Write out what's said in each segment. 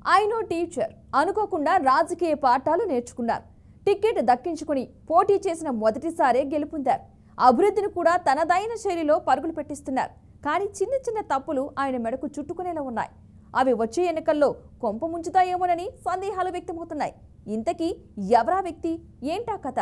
ఆయనో teacher అనుకోకుండా రాజకీయ పాఠాలు నేర్చుకున్నారు. టికెట్ దక్కించుకుని పోటీ చేసిన మొదటిసారే గెలుపొందారు. అభివృద్ధిని కూడా తనదైన శైలిలో పరుగులు పెట్టిస్తున్నారు. కానీ చిన్న చిన్న తప్పులు ఆయన మెడకు చుట్టుకునేలా ఉన్నాయి. అవి వచ్చే ఎన్నికల్లో కొంప ముంచుతాయేమోనని సందేహాలు వ్యక్తమవుతున్నాయి. ఇంతకీ ఎవరా వ్యక్తి, ఏంటా కథ?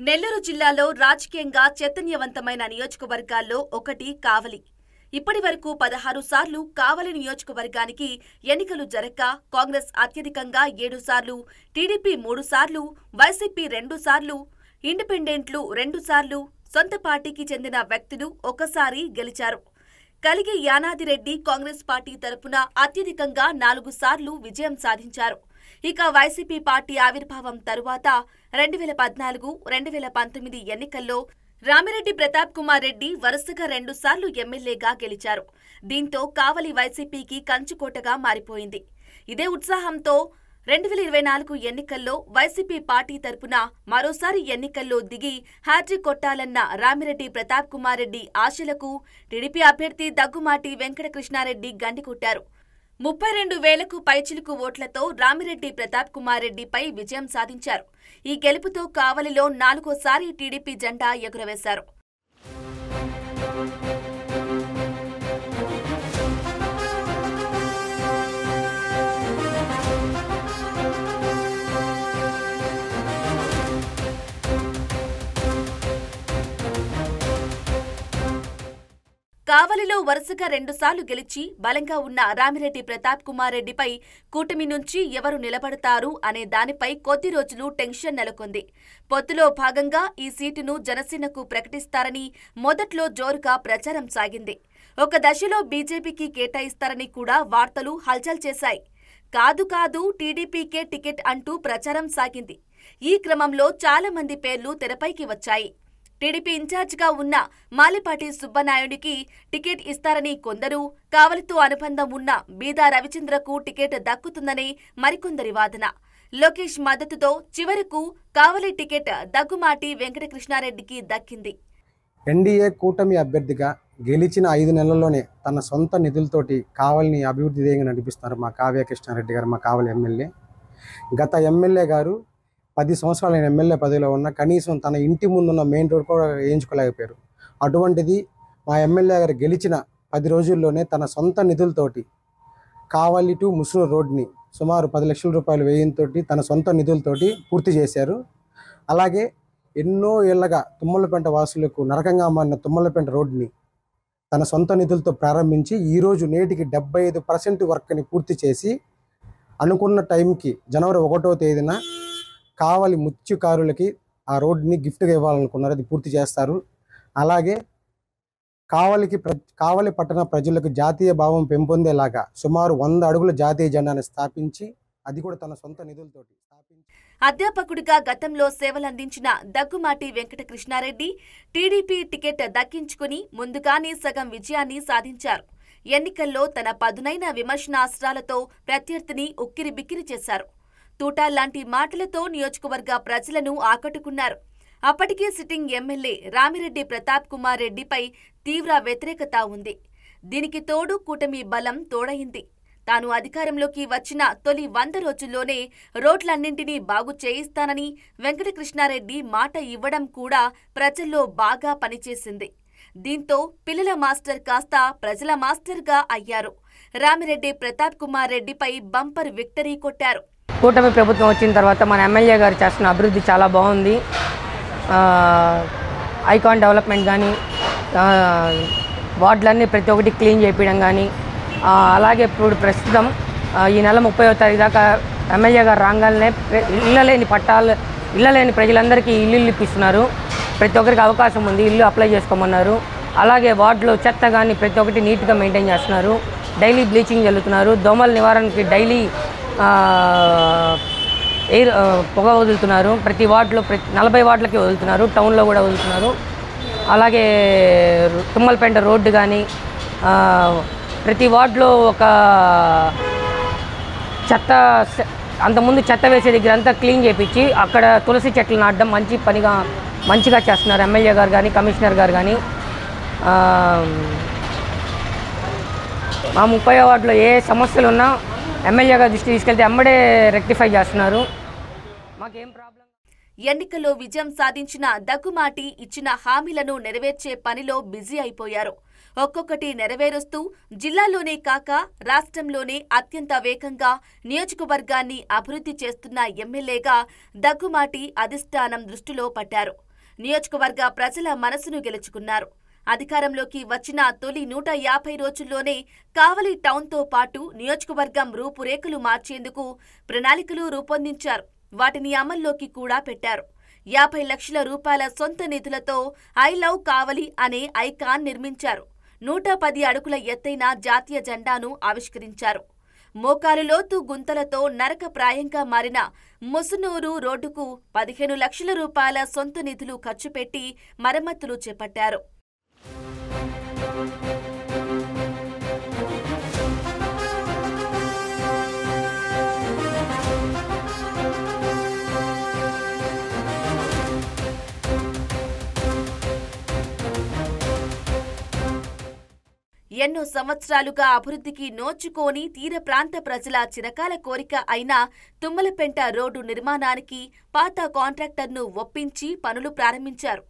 నెల్లూరు జిల్లాలో రాజకీయంగా చైతన్యవంతమైన నియోజకవర్గాల్లో ఒకటి కావలి. ఇప్పటి వరకు 16 సార్లు కావలి నియోజకవర్గానికి ఎన్నికలు జరక్క కాంగ్రెస్ అత్యధికంగా 7 సార్లు, టీడీపీ 3 సార్లు, వైసీపీ 2 సార్లు, ఇండిపెండెంట్లు 2 సార్లు, సొంత పార్టీకి చెందిన వ్యక్తులు ఒకసారి గెలిచారు. కలిగి యానాదిరెడ్డి కాంగ్రెస్ పార్టీ తరపున అత్యధికంగా 4 సార్లు విజయం సాధించారు. ఇక వైసీపీ పార్టీ ఆవిర్భావం తరువాత 2014, 2019 ఎన్నికల్లో రామిరెడ్డి ప్రతాప్ కుమార్ రెడ్డి వరుసగా 2 సార్లు ఎమ్మెల్యేగా గెలిచారు. దీంతో కావలి వైసీపీకి కంచుకోటగా మారిపోయింది. ఇదే ఉత్సాహంతో 2024 ఎన్నికల్లో వైసీపీ పార్టీ తరపున మరోసారి ఎన్నికల్లో దిగి హ్యాట్రిక్ కొట్టాలన్న రామిరెడ్డి ప్రతాప్ కుమార్ రెడ్డి ఆశలకు టీడీపీ అభ్యర్థి దగ్గుమాటి వెంకటకృష్ణారెడ్డి గండి కొట్టారు. 32,000కు పైచిలుకు ఓట్లతో రామిరెడ్డి ప్రతాప్ కుమార్ రెడ్డిపై విజయం సాధించారు. ఈ గెలుపుతో కావలిలో 4వ టీడీపీ జెండా ఎగురవేశారు. కావలిలో వరుసగా 2 సార్లు గెలిచి బలంగా ఉన్న రామిరెడ్డి ప్రతాప్ కుమార్ రెడ్డిపై కూటమి నుంచి ఎవరు నిలబడతారు అనే దానిపై కొద్ది రోజులు టెన్షన్ నెలకొంది. పొత్తులో భాగంగా ఈ సీటును జనసేనకు ప్రకటిస్తారని మొదట్లో జోరుగా ప్రచారం సాగింది. ఒక దశలో బీజేపీకి కేటాయిస్తారని కూడా వార్తలు హల్చల్ చేశాయి. కాదు టీడీపీకే టికెట్ అంటూ ప్రచారం సాగింది. ఈ క్రమంలో చాలా మంది పేర్లు తెరపైకి వచ్చాయి. టీడీపీ ఇన్ఛార్జిగా ఉన్న మాలిపాటి సుబ్బనాయుడికి టికెట్ ఇస్తారని కొందరు, కావలితో అనుబంధం ఉన్న బీదా రవిచంద్రకు టికెట్ దక్కుతుందని మరికొందరి వాదన. లోకేష్ మద్దతుతో చివరకు కావలి టికెట్ దగ్గుమాటి వెంకటకృష్ణారెడ్డికి దక్కింది. ఎన్డీఏ కూటమి అభ్యర్థిగా గెలిచిన 5 నెలల్లోనే తన సొంత నిధులతోటి కావలిని అభివృద్ధి ధ్యేయంగా నడిపిస్తున్నారు మా కావ్య కృష్ణారెడ్డి గారు, మా కావలి ఎమ్మెల్యే. గత ఎమ్మెల్యే గారు 10 సంవత్సరాలు ఎమ్మెల్యే పదవిలో ఉన్న కనీసం తన ఇంటి ముందున్న మెయిన్ రోడ్ కూడా వేయించుకోలేకపోయారు. అటువంటిది మా ఎమ్మెల్యే గారు గెలిచిన 10 రోజుల్లోనే తన సొంత నిధులతోటి కావలి టు ముసునూరు రోడ్ని సుమారు 10 లక్షల రూపాయలు వ్యయంతో తన సొంత నిధులతోటి పూర్తి చేశారు. అలాగే ఎన్నో ఏళ్లగా తుమ్మలపేంట వాసులకు నరకంగా మారిన తుమ్మలపేంట రోడ్ని తన సొంత నిధులతో ప్రారంభించి ఈరోజు నేటికి 75% వర్క్ని పూర్తి చేసి అనుకున్న టైంకి జనవరి 1వ తేదీన కావలి ముత్యకారులకి ఆ రోడ్ని గిఫ్ట్గా ఇవ్వాలనుకున్నారు. అది పూర్తి చేస్తారు. అలాగే కావలి పట్టణ ప్రజలకు జాతీయ భావం పెంపొందేలాగా సుమారు 100 అడుగుల జాతీయ జెండాను స్థాపించి అది కూడా తన సొంత నిధులతోటి స్థాపించి. అధ్యాపకుడిగా గతంలో సేవలందించిన దగ్గుమాటి వెంకటకృష్ణారెడ్డి టీడీపీ టికెట్ దక్కించుకుని ముందుగానే సగం విజయాన్ని సాధించారు. ఎన్నికల్లో తన పదునైన విమర్శనాస్త్రాలతో ప్రత్యర్థిని ఉక్కిరిబిక్కిరి చేశారు. తూటాల్లాంటి మాటలతో నియోజకవర్గ ప్రజలను ఆకట్టుకున్నారు. అప్పటికే సిట్టింగ్ ఎమ్మెల్యే రామిరెడ్డి ప్రతాప్ కుమార్ రెడ్డిపై తీవ్ర వ్యతిరేకత ఉంది. దీనికి తోడు కూటమి బలం తోడైంది. తాను అధికారంలోకి వచ్చిన తొలి 100 రోజుల్లోనే రోడ్లన్నింటినీ బాగు చేయిస్తానని వెంకటకృష్ణారెడ్డి మాట ఇవ్వడం కూడా ప్రజల్లో బాగా పనిచేసింది. దీంతో పిల్లల మాస్టర్ కాస్త ప్రజల మాస్టర్గా అయ్యారు. రామిరెడ్డి ప్రతాప్ కుమార్ రెడ్డిపై బంపర్ విక్టరీ కొట్టారు. కూటమి ప్రభుత్వం వచ్చిన తర్వాత మన ఎమ్మెల్యే గారు చేస్తున్న అభివృద్ధి చాలా బాగుంది. ఐకాన్ డెవలప్మెంట్ కానీ, వార్డులన్నీ ప్రతి ఒక్కటి క్లీన్ చేయించడం కానీ, అలాగే ఇప్పుడు ప్రస్తుతం ఈ నెల 30వ తారీఖు దాకా ఎమ్మెల్యే గారు రాగానే ఇళ్ళ లేని ప్రజలందరికీ ఇల్లు ఇప్పిస్తున్నారు. ప్రతి ఒక్కరికి అవకాశం ఉంది, ఇల్లు అప్లై చేసుకోమన్నారు. అలాగే వార్డులో చెత్త కానీ ప్రతి ఒక్కటి నీట్గా మెయింటైన్ చేస్తున్నారు. డైలీ బ్లీచింగ్ జల్లుతున్నారు. దోమల నివారణకి డైలీ పొగ వదులుతున్నారు. ప్రతి వార్డులో 40 వార్డులకి వదులుతున్నారు. టౌన్లో కూడా వదులుతున్నారు. అలాగే తుమ్మలపేంట రోడ్డు కానీ ప్రతి వార్డులో ఒక చెత్త అంతకుముందు చెత్త వేసే దగ్గర అంతా క్లీన్ చేయించి అక్కడ తులసి చెట్లు నాటడం మంచిగా చేస్తున్నారు ఎమ్మెల్యే గారు కానీ కమిషనర్ గారు కానీ. మా 30వ వార్డులో ఏ సమస్యలు ఉన్నా ఎమ్మెల్యే గారి దృష్టి తీసుకెళ్తే అమ్మడే రెక్టిఫై చేస్తున్నారు. మాకేం ప్రాబ్లం. ఎన్నికల్లో విజయం సాధించిన దగ్గుమాటి ఇచ్చిన హామీలను నెరవేర్చే పనిలో బిజీ అయిపోయారు. ఒక్కొక్కటి నెరవేరుస్తూ జిల్లాలోనే కాక రాష్ట్రంలోనే అత్యంత వేగంగా నియోజకవర్గాన్ని అభివృద్ధి చేస్తున్న ఎమ్మెల్యేగా దగ్గుమాటి అధిష్టానం దృష్టిలో పట్టారు. నియోజకవర్గ ప్రజల మనసును గెలుచుకున్నారు. అధికారంలోకి వచ్చిన తొలి 150 రోజుల్లోనే కావలి టౌన్తో పాటు నియోజకవర్గం రూపురేఖలు మార్చేందుకు ప్రణాళికలు రూపొందించారు. వాటిని అమల్లోకి కూడా పెట్టారు. 50 లక్షల రూపాయల సొంత నిధులతో ఐ లవ్ కావలి అనే ఐకాన్ నిర్మించారు. 110 అడుగుల ఎత్తైన జాతీయ జెండాను ఆవిష్కరించారు. మోకాలు లోతు గుంతలతో నరకప్రాయంగా మారిన ముసునూరు రోడ్డుకు 15 లక్షల రూపాయల సొంత నిధులు ఖర్చు పెట్టి మరమ్మతులు చేపట్టారు. ఎన్నో సంవత్సరాలుగా అభివృద్ధికి నోచుకోని తీర ప్రాంత ప్రజల చిరకాల కోరిక అయిన తుమ్మలపెంట రోడ్డు నిర్మాణానికి పాత కాంట్రాక్టర్ను ఒప్పించి పనులు ప్రారంభించారు.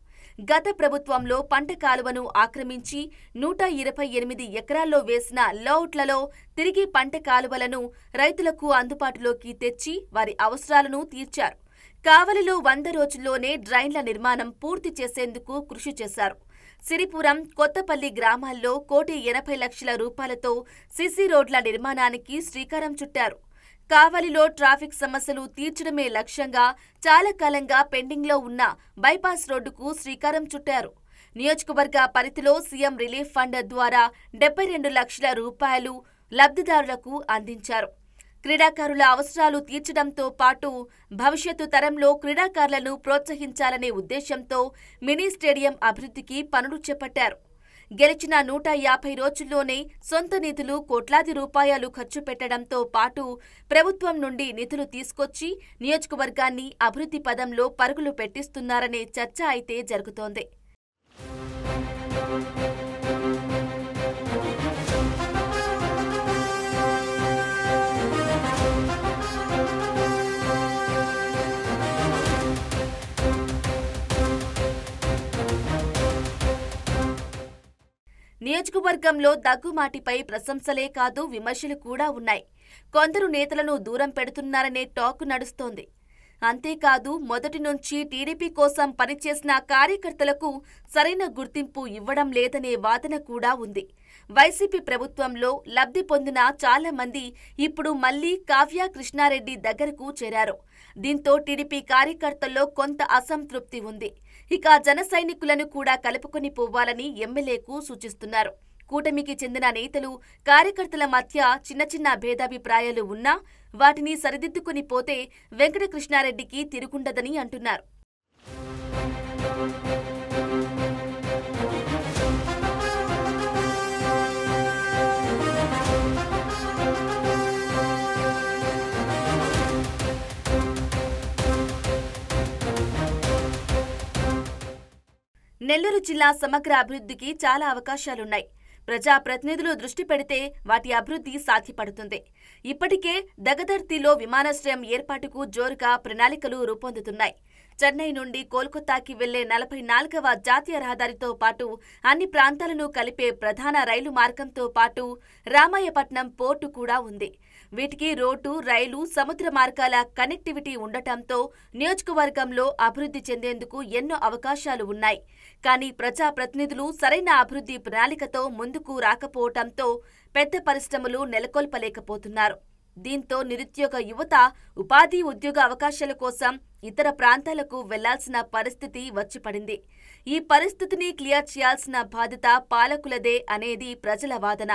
గత ప్రభుత్వంలో పంట కాలువను ఆక్రమించి 128 ఎకరాల్లో వేసిన లేఅవుట్లలో తిరిగి పంట కాలువలను రైతులకు అందుబాటులోకి తెచ్చి వారి అవసరాలను తీర్చారు. కావలిలో 100 రోజుల్లోనే డ్రైన్ల నిర్మాణం పూర్తి చేసేందుకు కృషి చేశారు. సిరిపురం, కొత్తపల్లి గ్రామాల్లో 1,80 లక్షల రూపాయలతో సిసి రోడ్ల నిర్మాణానికి శ్రీకారం చుట్టారు. కావలిలో ట్రాఫిక్ సమస్యలు తీర్చడమే లక్ష్యంగా చాలా కాలంగా పెండింగ్లో ఉన్న బైపాస్ రోడ్డుకు శ్రీకారం చుట్టారు. నియోజకవర్గ పరిధిలో సీఎం రిలీఫ్ ఫండ్ ద్వారా 72 లక్షల రూపాయలు లబ్ధిదారులకు అందించారు. క్రీడాకారుల అవసరాలు తీర్చడంతో పాటు భవిష్యత్తు తరంలో క్రీడాకారులను ప్రోత్సహించాలనే ఉద్దేశంతో మినీ స్టేడియం అభివృద్ధికి పనులు చేపట్టారు. గెలిచిన 150 రోజుల్లోనే సొంత నిధులు కోట్లాది రూపాయలు ఖర్చు పెట్టడంతో పాటు ప్రభుత్వం నుండి నిధులు తీసుకొచ్చి నియోజకవర్గాన్ని అభివృద్ధి పదంలో పరుగులు పెట్టిస్తున్నారనే చర్చ అయితే జరుగుతోంది. నియోజకవర్గంలో దగ్గుమాటిపై ప్రశంసలే కాదు విమర్శలు కూడా ఉన్నాయి. కొందరు నేతలను దూరం పెడుతున్నారనే టాక్ నడుస్తోంది. అంతేకాదు మొదటి నుంచి టీడీపీ కోసం పనిచేసిన కార్యకర్తలకు సరైన గుర్తింపు ఇవ్వడం లేదనే వాదన కూడా ఉంది. వైసీపీ ప్రభుత్వంలో లబ్ధి పొందిన చాలా మంది ఇప్పుడు మళ్లీ కావ్య కృష్ణారెడ్డి దగ్గరకు చేరారు. దీంతో టీడీపీ కార్యకర్తల్లో కొంత అసంతృప్తి ఉంది. ఇక జన సైనికులను కూడా కలుపుకొని పోవాలని ఎమ్మెల్యేకు సూచిస్తున్నారు. కూటమికి చెందిన నేతలు, కార్యకర్తల మధ్య చిన్న చిన్న భేదాభిప్రాయాలు ఉన్నా వాటిని సరిదిద్దుకుని పోతే వెంకటకృష్ణారెడ్డికి తిరుగుండదని అంటున్నారు. నెల్లూరు జిల్లా సమగ్ర అభివృద్ధికి చాలా అవకాశాలున్నాయి. ప్రజాప్రతినిధులు దృష్టి పెడితే వాటి అభివృద్ధి సాధ్యపడుతుంది. ఇప్పటికే దగదర్తిలో విమానాశ్రయం ఏర్పాటుకు జోరుగా ప్రణాళికలు రూపొందుతున్నాయి. చెన్నై నుండి కోల్కతాకి వెళ్లే 44వ జాతీయ రహదారితో పాటు అన్ని ప్రాంతాలను కలిపే ప్రధాన రైలు మార్గంతో పాటు రామాయపట్నం పోర్టు కూడా ఉంది. వీటికి రోడ్డు, రైలు, సముద్ర మార్గాల కనెక్టివిటీ ఉండటంతో నియోజకవర్గంలో అభివృద్ధి చెందేందుకు ఎన్నో అవకాశాలు ఉన్నాయి. కానీ ప్రజాప్రతినిధులు సరైన అభివృద్ధి ప్రణాళికతో ముందుకు రాకపోవటంతో పెద్ద పరిశ్రమలు నెలకొల్పలేకపోతున్నారు. దీంతో నిరుద్యోగ యువత ఉపాధి, ఉద్యోగ అవకాశాల కోసం ఇతర ప్రాంతాలకు వెళ్లాల్సిన పరిస్థితి వచ్చిపడింది. ఈ పరిస్థితిని క్లియర్ చేయాల్సిన బాధ్యత పాలకులదే అనేది ప్రజల వాదన.